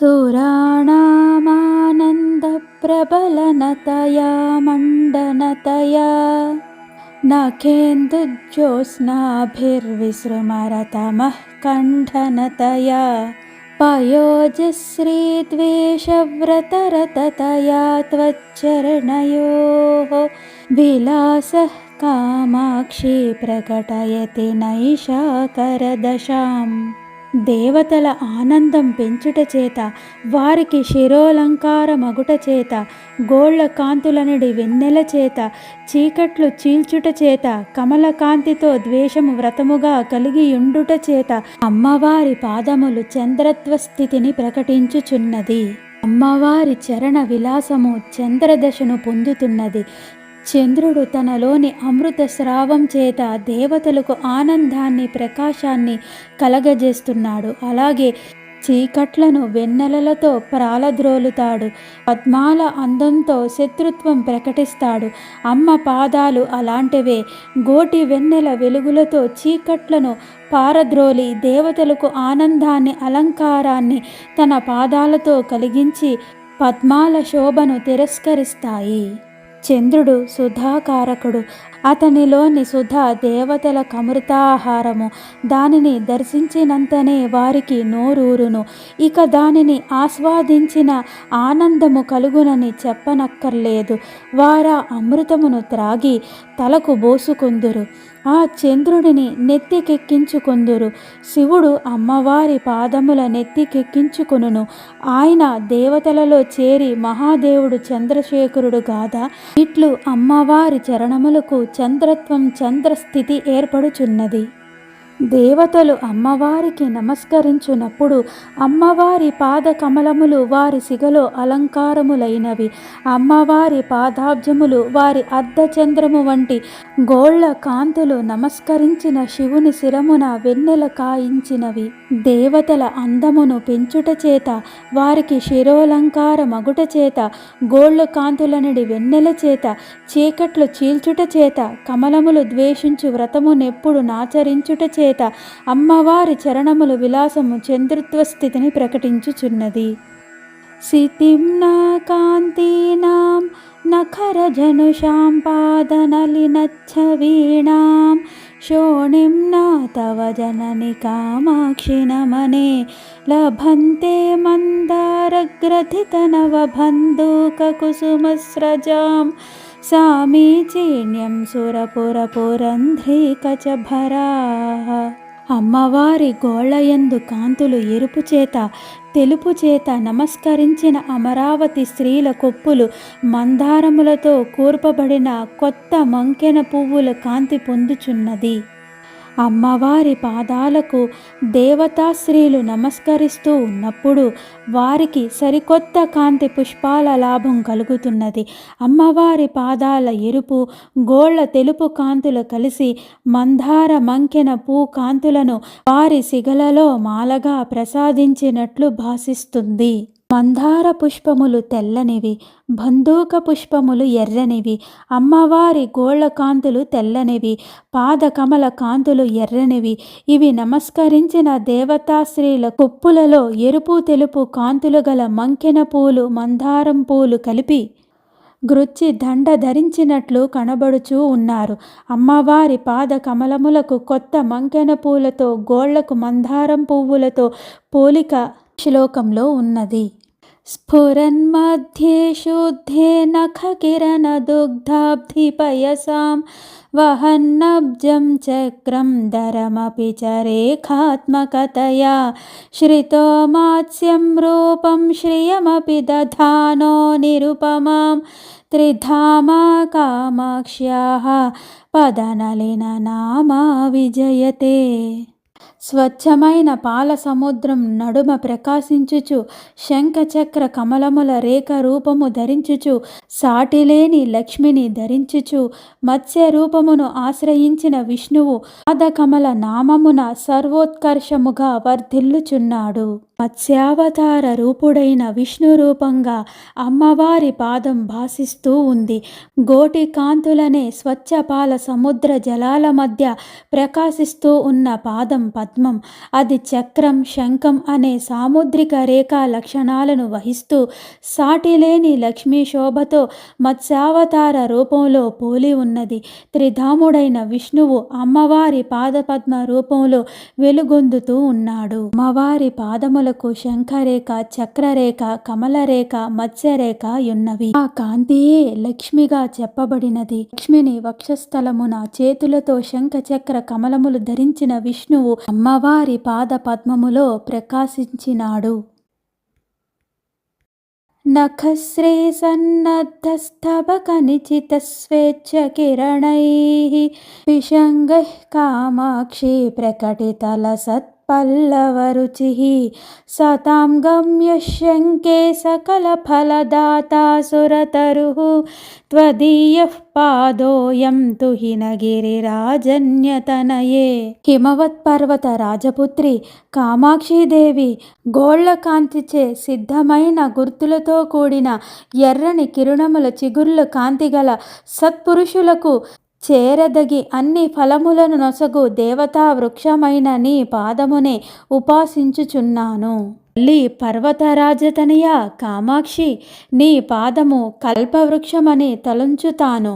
सुराणामानन्दप्रबलनतया मण्डनतया नखेन्दुज्योत्स्नाभिर्विसृमरतमः कण्ठनतया पयोजश्रीद्वेषव्रतरततया त्वच्चरणयोः विलासः कामाक्षी प्रकटयति नैशाकरदशाम्। దేవతల ఆనందం పెంచుట చేత, వారికి శిరోలంకారమగుట చేత, గోళ్ల కాంతులనుడి వెన్నెల చేత, చీకట్లు చీల్చుట చేత, కమలకాంతితో ద్వేషము వ్రతముగా కలిగియుండుట చేత అమ్మవారి పాదములు చంద్రత్వ స్థితిని ప్రకటించుచున్నది. అమ్మవారి చరణ విలాసము చంద్రదశను పొందుతున్నది. చంద్రుడు తనలోని అమృత స్రావం చేత దేవతలకు ఆనందాన్ని, ప్రకాశాన్ని కలగజేస్తున్నాడు. అలాగే చీకట్లను వెన్నెలలతో ప్రాలద్రోలుతాడు. పద్మాల అందంతో శత్రుత్వం ప్రకటిస్తాడు. అమ్మ పాదాలు అలాంటివే. గోటి వెన్నెల వెలుగులతో చీకట్లను పారద్రోలి దేవతలకు ఆనందాన్ని, అలంకారాన్ని తన పాదాలతో కలిగించి పద్మాల శోభను తిరస్కరిస్తాయి. చంద్రుడు సుధాకారకుడు. అతనిలోని సుధ దేవతల కమృతాహారము. దానిని దర్శించినంతనే వారికి నోరూరును. ఇక దానిని ఆస్వాదించిన ఆనందము కలుగునని చెప్పనక్కర్లేదు. వారా అమృతమును త్రాగి తలకు బోసుకొందురు. ఆ చంద్రుడిని నెత్తికెక్కించుకొందురు. శివుడు అమ్మవారి పాదముల నెత్తికెక్కించుకొనును. ఆయన దేవతలలో చేరి మహాదేవుడు చంద్రశేఖరుడు గాదా. ఇట్లు అమ్మవారి చరణములకు చంద్రత్వం, చంద్రస్థితి ఏర్పడుచున్నది. దేవతలు అమ్మవారికి నమస్కరించునప్పుడు అమ్మవారి పాద కమలములు వారి సిగలో అలంకారములైనవి. అమ్మవారి పాదాబ్జములు వారి అర్ధచంద్రము వంటి గోళ్ల కాంతులు నమస్కరించిన శివుని శిరమున వెన్నెల కాయించినవి. దేవతల అందమును పెంచుట చేత, వారికి శిరోలంకార మగుట చేత, గోళ్ల కాంతులనడి వెన్నెల చేత, చీకట్లు చీల్చుట చేత, కమలములు ద్వేషించు వ్రతమునెప్పుడు నాచరించుట చేత అమ్మవారి చరణములు విలాసము చంద్రత్వ స్థితిని ప్రకటించుచున్నది. సితిమ్నా కాంతీనాం నఖరజనుషాం పాదనలినచ్చవీణాం శోణింనా తవ జనని కామాక్షి నమనే లభంతే మందారగ్రథితనవబంధూకకుసుమస్రజాం సామీచీన్యం సురపురపురంధ్రీకచభరా. అమ్మవారి గోళ్లయందు కాంతులు ఎరుపు చేత, తెలుపు చేత నమస్కరించిన అమరావతి స్త్రీల కొప్పులు మందారములతో కూర్పబడిన కొత్త మంకెన పువ్వుల కాంతి పొందుచున్నది. అమ్మవారి పాదాలకు దేవతా స్త్రీలు నమస్కరిస్తూ ఉన్నప్పుడు వారికి సరికొత్త కాంతి పుష్పాల లాభం కలుగుతున్నది. అమ్మవారి పాదాల ఎరుపు, గోళ్ల తెలుపు కాంతులు కలిసి మందార మంకెన పూ కాంతులను వారి సిగలలో మాలగా ప్రసాదించినట్లు భాసిస్తుంది. మందార పుష్పములు తెల్లనివి, బంధూక పుష్పములు ఎర్రనివి, అమ్మవారి గోళ్ల కాంతులు తెల్లనివి, పాదకమల కాంతులు ఎర్రనివి. ఇవి నమస్కరించిన దేవతాశ్రీల కొప్పులలో ఎరుపు తెలుపు కాంతులు గల మంకెన పూలు, మందారం పూలు కలిపి గ్రుచ్చి దండ ధరించినట్లు కనబడుచూ ఉన్నారు. అమ్మవారి పాద కమలములకు కొత్త మంకెన పూలతో, గోళ్లకు మందారం పువ్వులతో పోలిక శ్లోకంలో ఉన్నది. స్ఫురన్మధ్యే శుద్ధే నఖకిరణదుగ్ధాబ్ధిపయసాం వహన్నబ్జం చక్రం ధరమపి చ రేఖాత్మకతయా శ్రితో మాత్స్యం రూపం శ్రియమపి దధానో నిరుపమాం త్రిధామా కామాక్ష్యాః పదనలిన నామా విజయతే. స్వచ్ఛమైన పాల సముద్రం నడుమ ప్రకాశించుచు, శంఖచక్ర కమలముల రేఖ రూపము ధరించుచు, సాటిలేని లక్ష్మిని ధరించుచు, మత్స్య రూపమును ఆశ్రయించిన విష్ణువు పాదకమల నామమున సర్వోత్కర్షముగా వర్ధిల్లుచున్నాడు. మత్స్యావతార రూపుడైన విష్ణు రూపంగా అమ్మవారి పాదం భాసిస్తూ ఉంది. గోటి కాంతులనే స్వచ్ఛ పాల సముద్ర జలాల మధ్య ప్రకాశిస్తూ ఉన్న పాదం పద్మం. అది చక్రం, శంఖం అనే సాముద్రిక రేఖా లక్షణాలను వహిస్తూ సాటిలేని లక్ష్మీ శోభతో మత్స్యావతార రూపంలో పోలి ఉన్నది. త్రిధాముడైన విష్ణువు అమ్మవారి పాదపద్మ రూపంలో వెలుగొందుతూ ఉన్నాడు. అమ్మవారి పాదములకు శంఖరేఖ, చక్రరేఖ, కమలరేఖ, మత్స్యరేఖ ఉన్నవి. ఆ కాంతియే లక్ష్మిగా చెప్పబడినది. లక్ష్మిని వక్షస్థలమున చేతులతో శంఖ, చక్ర, కమలములు ధరించిన విష్ణువు అమ్మవారి పాద పద్మములో ప్రకాశించినాడు. నఖశ్రీ సన్నద్ధస్తబకనిచితస్వేచ్ఛకిరణైః పిశంగైః కామాక్షి ప్రకటితలసత్పల్లవరుచిః సతాం గమ్య శంకే సకలఫలదాతా సురతరుః త్వదీయః పాదోయం తుహినగిరిరాజన్యతనయే. హిమవత్పర్వత రాజపుత్రి కామాక్షీదేవి గోళ్ల కాంతిచే సిద్ధమైన గుర్తులతో కూడిన ఎర్రని కిరణముల చిగుర్లు కాంతిగల సత్పురుషులకు చేరదగి అన్ని ఫలములను నొసగు దేవతా వృక్షమైన నీ పాదమునే ఉపాసించుచున్నాను. తల్లి పర్వతరాజతనయ కామాక్షి, నీ పాదము కల్పవృక్షమని తలంచుతాను.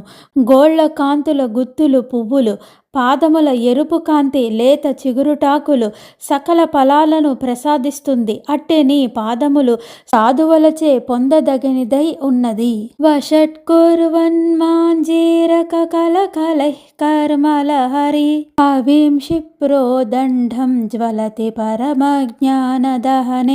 గోళ్ల కాంతుల గుత్తులు పువ్వులు, పాదముల ఎరుపు కాంతి లేత చిగురుటాకులు సకల ఫలాలను ప్రసాదిస్తుంది. అట్టే నీ పాదములు సాధువులచే పొందదగినదై ఉన్నది. వషట్కుర్వన్మాంజీరక కలకలైః కర్మలహరి అవిం క్షిప్రోదండం జ్వలతి పరమజ్ఞానదహనే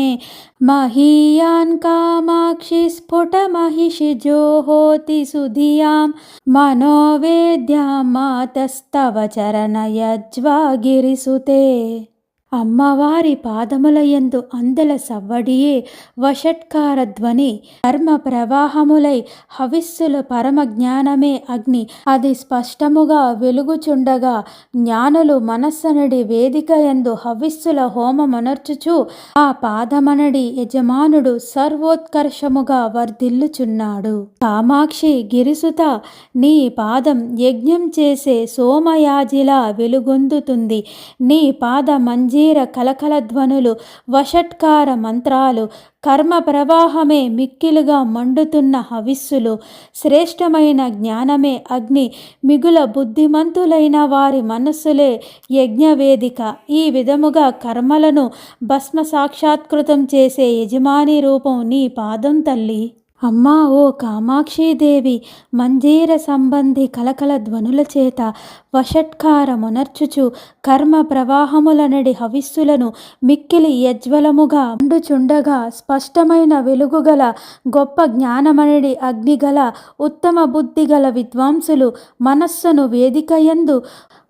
మహీయాన్ కామాక్షి స్ఫుట మహిషి జోహోతి సుధియాం మనోవేద్యాం మాతస్తవ చరణయజ్వాగిరిసుతే. అమ్మవారి పాదములయందు అందల సవ్వడియే వషట్కార ధ్వని. కర్మ ప్రవాహములై హవిస్సుల పరమ జ్ఞానమే అగ్ని. అది స్పష్టముగా వెలుగుచుండగా జ్ఞానులు మనస్సనడి వేదిక యందు హవిస్సుల హోమమనర్చుచు ఆ పాదమనడి యజమానుడు సర్వోత్కర్షముగా వర్ధిల్లుచున్నాడు. కామాక్షి గిరిసుత, నీ పాదం యజ్ఞం చేసే సోమయాజిలా వెలుగొందుతుంది. నీ పాద మంజీర కలకల ధ్వనులు, వషట్కార మంత్రాలు, కర్మ ప్రవాహమే మిక్కిలుగా మండుతున్న హవిస్సులు, శ్రేష్టమైన జ్ఞానమే అగ్ని, మిగుల బుద్ధిమంతులైన వారి మనస్సులే యజ్ఞవేదిక. ఈ విధముగా కర్మలను భస్మ సాక్షాత్కృతం చేసే యజమాని రూపం నీ పాదం తల్లి. అమ్మా ఓ కామాక్షీదేవి, మంజీర సంబంధి కలకల ధ్వనుల చేత వషట్కారమునర్చుచు కర్మ ప్రవాహములనడి హవిస్సులను మిక్కిలి యజ్వలముగా మండుచుండగా స్పష్టమైన వెలుగుగల గొప్ప జ్ఞానమనడి అగ్నిగల ఉత్తమ బుద్ధిగల విద్వాంసులు మనస్సును వేదికయందు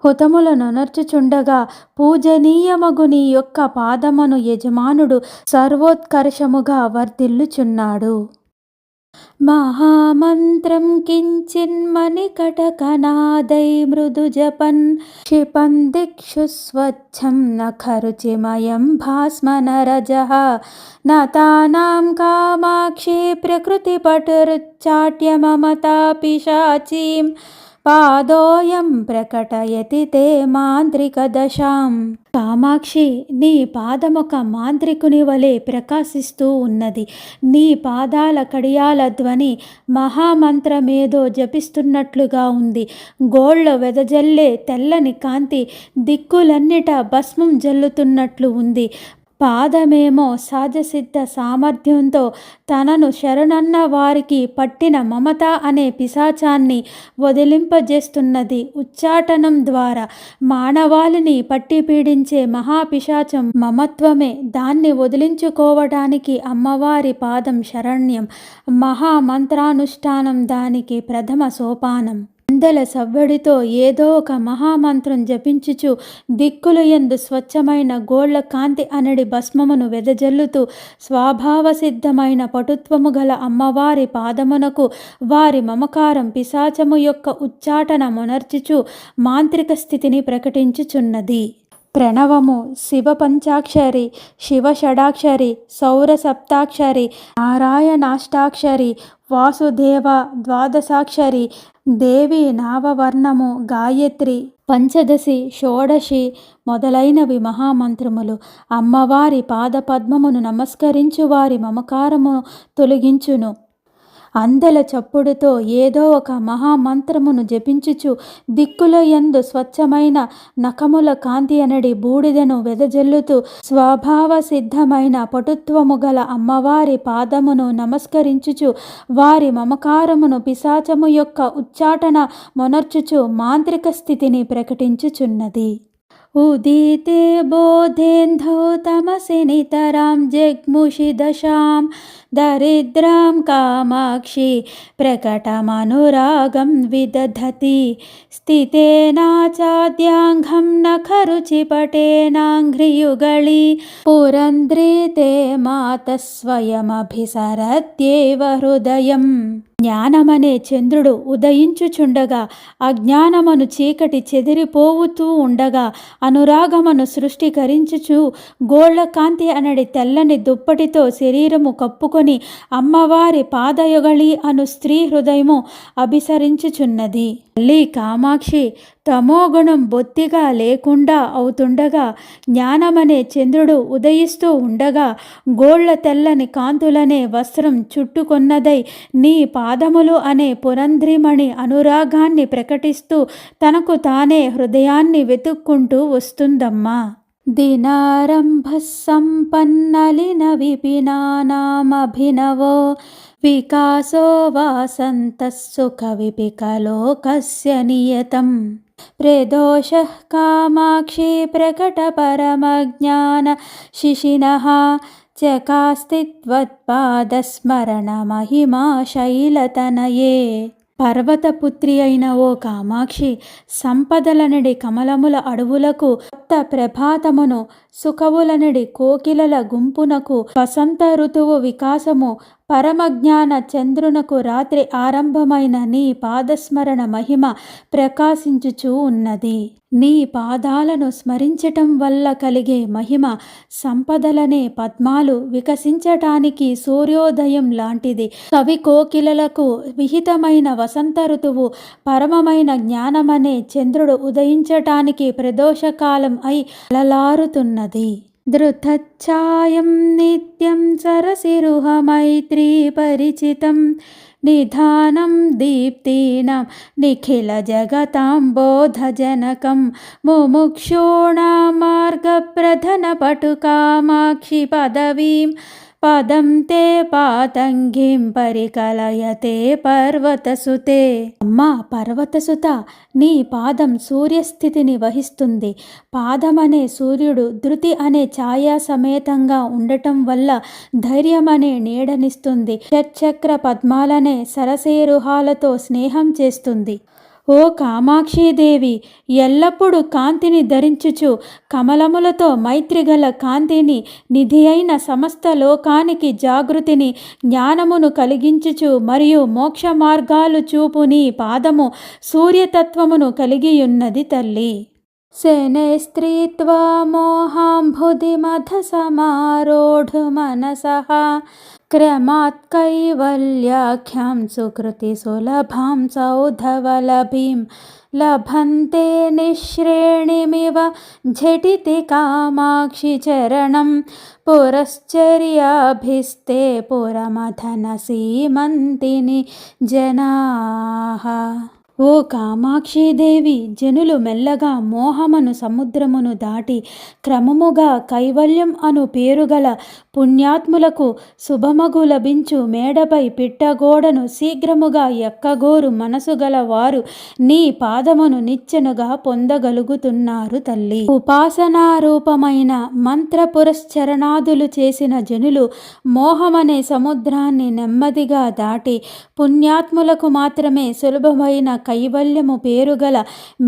హుతములనొనర్చుచుండగా పూజనీయమగు నీ యొక్క పాదమును యజమానుడు సర్వోత్కర్షముగా వర్ధిల్లుచున్నాడు. మహామంత్రం కించిన్మణికటకనాదై మృదు జపన్ క్షిపన్ దిక్షు స్వచ్ఛం నఖరుచిమయం భాస్మనరజః నతానాం కామాక్షి ప్రకృతిపటురుచ్చాట్య మమతా పిశాచీం పాదోయం ప్రకటయతి తే మాంత్రిక దశాం. కామాక్షి, నీ పాదమొక మాంత్రికుని వలె ప్రకాశిస్తూ ఉన్నది. నీ పాదాల కడియాల ధ్వని మహామంత్రమేదో జపిస్తున్నట్లుగా ఉంది. గోళ్ళ వెదజల్లే తెల్లని కాంతి దిక్కులన్నిట భస్మం జల్లుతున్నట్లు ఉంది. పాదమేమో సహజసిద్ధ సామర్థ్యంతో తనను శరణన్న వారికి పట్టిన మమత అనే పిశాచాన్ని వదిలింపజేస్తున్నది. ఉచ్చాటనం ద్వారా మానవాళిని పట్టి పీడించే మహాపిశాచం మమత్వమే. దాన్ని వదిలించుకోవటానికి అమ్మవారి పాదం శరణ్యం. మహామంత్రానుష్ఠానం దానికి ప్రథమ సోపానం. అందల సవ్వడితో ఏదో ఒక మహామంత్రం జపించుచు దిక్కులు యందు స్వచ్ఛమైన గోళ్ల కాంతి అనడి భస్మమును వెదజల్లుతూ స్వభావ సిద్ధమైన పటుత్వము గల అమ్మవారి పాదమునకు వారి మమకారం పిశాచము యొక్క ఉచ్చాటన మొనర్చుచు మాంత్రిక స్థితిని ప్రకటించుచున్నది. ప్రణవము శివ పంచాక్షరి, శివ షడాక్షరి, సౌర సప్తాక్షరి, నారాయణాష్టాక్షరి, వాసుదేవ ద్వాదశాక్షరి, దేవి నావవర్ణము, గాయత్రి, పంచదశి, షోడశి మొదలైనవి మహామంత్రములు. అమ్మవారి పాదపద్మమును నమస్కరించు వారి మమకారము తొలగించును. అందెల చప్పుడుతో ఏదో ఒక మహామంత్రమును జపించుచు దిక్కుల యందు స్వచ్ఛమైన నఖముల కాంతి అనడి బూడిదను వెదజల్లుతూ స్వభావ సిద్ధమైన పటుత్వము గల అమ్మవారి పాదమును నమస్కరించుచు వారి మమకారమును పిశాచము యొక్క ఉచ్చాటన మొనర్చుచు మాంత్రిక స్థితిని ప్రకటించుచున్నది. ఉదీతే బోధేంధౌ తమసి నితరాం జగ్ముషి దశాం దరిద్రాం కామాక్షి ప్రకటమనురాగం విదధతి స్థితేనాచాద్యాంఘం నఖరుచిపటేనాంఘ్రియుగళి పురంధ్రీ తే మాత స్వయమభిసరత్యేవ హృదయం. జ్ఞానమనే చంద్రుడు ఉదయించుచుండగా అజ్ఞానమను చీకటి చెదిరిపోవుతూ ఉండగా అనురాగమను సృష్టికరించుచు గోళ్ల కాంతి అనడి తెల్లని దుప్పటితో శరీరము కప్పుకొని అమ్మవారి పాదయుగళి అను స్త్రీ హృదయము అభిసరించుచున్నది. తల్లి కామాక్షి తమోగుణం బొత్తిగా లేకుండా అవుతుండగా జ్ఞానమనే చంద్రుడు ఉదయిస్తూ ఉండగా గోళ్ల తెల్లని కాంతులనే వస్త్రం చుట్టుకొన్నదై నీ పాదములు అనే పురంధ్రిమణి అనురాగాన్ని ప్రకటిస్తూ తనకు తానే హృదయాన్ని వెతుక్కుంటూ వస్తుందమ్మా. దినారంభ సంపన్నలిన విపినానామభినవో వికాసో వాసంతః సుఖ విపికలోకస్య నియతం ప్రదోషః కామాక్షి ప్రకట పరమజ్ఞాన శిశినః చకాస్తిత్వత్పాదస్మరణ మహిమా శైలతనయే. పర్వతపుత్రి అయిన ఓ కామాక్షి, సంపదలనడి కమలముల అడవులకు, కొత్త ప్రభాతమును, సుఖవులనడి కోకిలల గుంపునకు, వసంత ఋతువు వికాసము, పరమజ్ఞాన చంద్రునకు రాత్రి ఆరంభమైన నీ పాదస్మరణ మహిమ ప్రకాశించుచూ ఉన్నది. నీ పాదాలను స్మరించటం వల్ల కలిగే మహిమ సంపదలనే పద్మాలు వికసించటానికి సూర్యోదయం లాంటిది. కవి కోకిలలకు విహితమైన వసంత ఋతువు, పరమమైన జ్ఞానమనే చంద్రుడు ఉదయించటానికి ప్రదోషకాలం అయి అలలారుతున్నది. ధృతఛాయం నిత్యం సరసిరుహ మైత్రీ పరిచితం నిధానం దీప్తీనం నిఖిల జగతాం బోధజనకం ముముక్షూణాం మార్గప్రధన పటు కామాక్షి పదవీం పదం తే పాతంగిం పరికలయతే పర్వతసుతే. అమ్మా పర్వతసుత, నీ పాదం సూర్యస్థితిని వహిస్తుంది. పాదమనే సూర్యుడు ధృతి అనే ఛాయా సమేతంగా ఉండటం వల్ల ధైర్యమనే నీడనిస్తుంది. షట్చక్ర పద్మాలనే సరసేరుహాలతో స్నేహం చేస్తుంది. ఓ కామాక్షీదేవి, ఎల్లప్పుడూ కాంతిని ధరించుచు కమలములతో మైత్రిగల కాంతిని, నిధి అయిన సమస్త లోకానికి జాగృతిని, జ్ఞానమును కలిగించుచు మరియు మోక్ష మార్గాలు చూపు నీ పాదము సూర్యతత్వమును కలిగియున్నది తల్లి. శనే స్త్రీత్వా మోహాంబుధి మధ సమారోఢు మనసః క్రమాత్ కైవల్యాఖ్యాం సుకృతి సులభాం సౌధవలభీం లభంతే నిశ్రేణిమివ ఝటితి కామాక్షి చరణం పురశ్చర్యాభిస్తే పురమథన సీమంతిని జనాః. ఓ కామాక్షీదేవి, జనులు మెల్లగా మోహమను సముద్రమును దాటి క్రమముగా కైవల్యం అను పేరుగల పుణ్యాత్ములకు శుభమగు లభించు మేడపై పిట్టగోడను శీఘ్రముగా ఎక్కగోరు మనసు గల వారు నీ పాదమును నిచ్చెనుగా పొందగలుగుతున్నారు తల్లి. ఉపాసనారూపమైన మంత్ర పురశ్చరణాదులు చేసిన జనులు మోహమనే సముద్రాన్ని నెమ్మదిగా దాటి పుణ్యాత్ములకు మాత్రమే సులభమైన కైవల్యము పేరుగల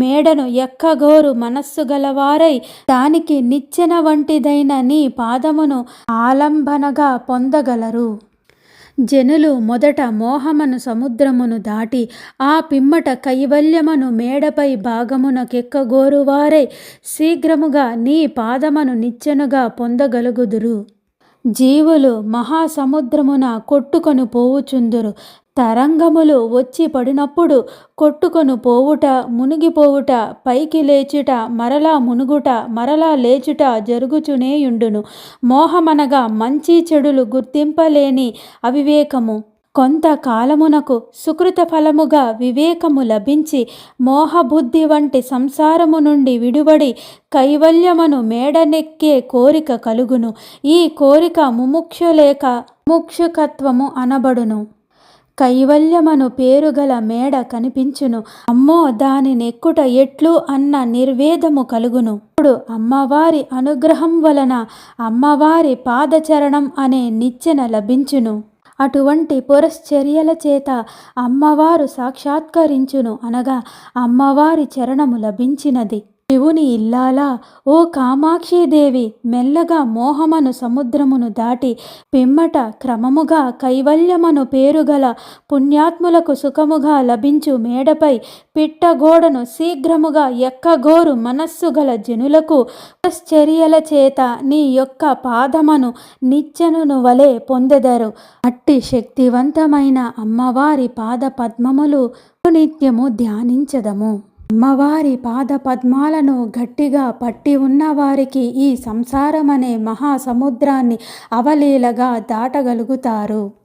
మేడను ఎక్కగోరు మనస్సు గలవారై దానికి నిచ్చెన వంటిదైన నీ పాదమును ఆలంబనగా పొందగలరు. జనులు మొదట మోహమను సముద్రమును దాటి ఆ పిమ్మట కైవల్యమను మేడపై భాగమునకెక్కగోరువారై శీఘ్రముగా నీ పాదమును నిచ్చెనుగా పొందగలుగుదురు. జీవులు మహాసముద్రమున కొట్టుకొని పోవుచుందురు. తరంగములు వచ్చి పడినప్పుడు కొట్టుకొని పోవుట, మునిగిపోవుట, పైకి లేచుట, మరలా మునుగుట, మరలా లేచుట జరుగుచునేయుండును. మోహమనగా మంచి చెడులు గుర్తింపలేని అవివేకము. కొంతకాలమునకు సుకృత ఫలముగా వివేకము లభించి మోహబుద్ధి వంటి సంసారము నుండి విడువడి కైవల్యమును మేడనెక్కే కోరిక కలుగును. ఈ కోరిక ముముక్షులేక ముముక్షుకత్వము అనబడును. కైవల్యమను పేరుగల మేడ కనిపించును. అమ్మో దాని నెక్కుట ఎట్లు అన్న నిర్వేదము కలుగును. ఇప్పుడు అమ్మవారి అనుగ్రహం వలన అమ్మవారి పాదచరణం అనే నిచ్చెన లభించును. అటువంటి పురశ్చర్యల చేత అమ్మవారు సాక్షాత్కరించును. అనగా అమ్మవారి చరణము లభించినది. శివుని ఇల్లాలా, ఓ కామాక్షీదేవి, మెల్లగా మోహమను సముద్రమును దాటి పిమ్మట క్రమముగా కైవల్యమను పేరుగల పుణ్యాత్ములకు సుఖముగా లభించు మేడపై పిట్టగోడను శీఘ్రముగా ఎక్కగోరు మనస్సు గల జనులకు పురశ్చర్యల చేత నీ యొక్క పాదమును నిచ్చెనును వలె పొందెదరు. అట్టి శక్తివంతమైన అమ్మవారి పాద పద్మములు నిత్యము ధ్యానించదము. అమ్మవారి పాద పద్మాలను గట్టిగా పట్టి ఉన్న వారికి ఈ సంసారమనే మహాసముద్రాన్ని అవలీలగా దాటగలుగుతారు.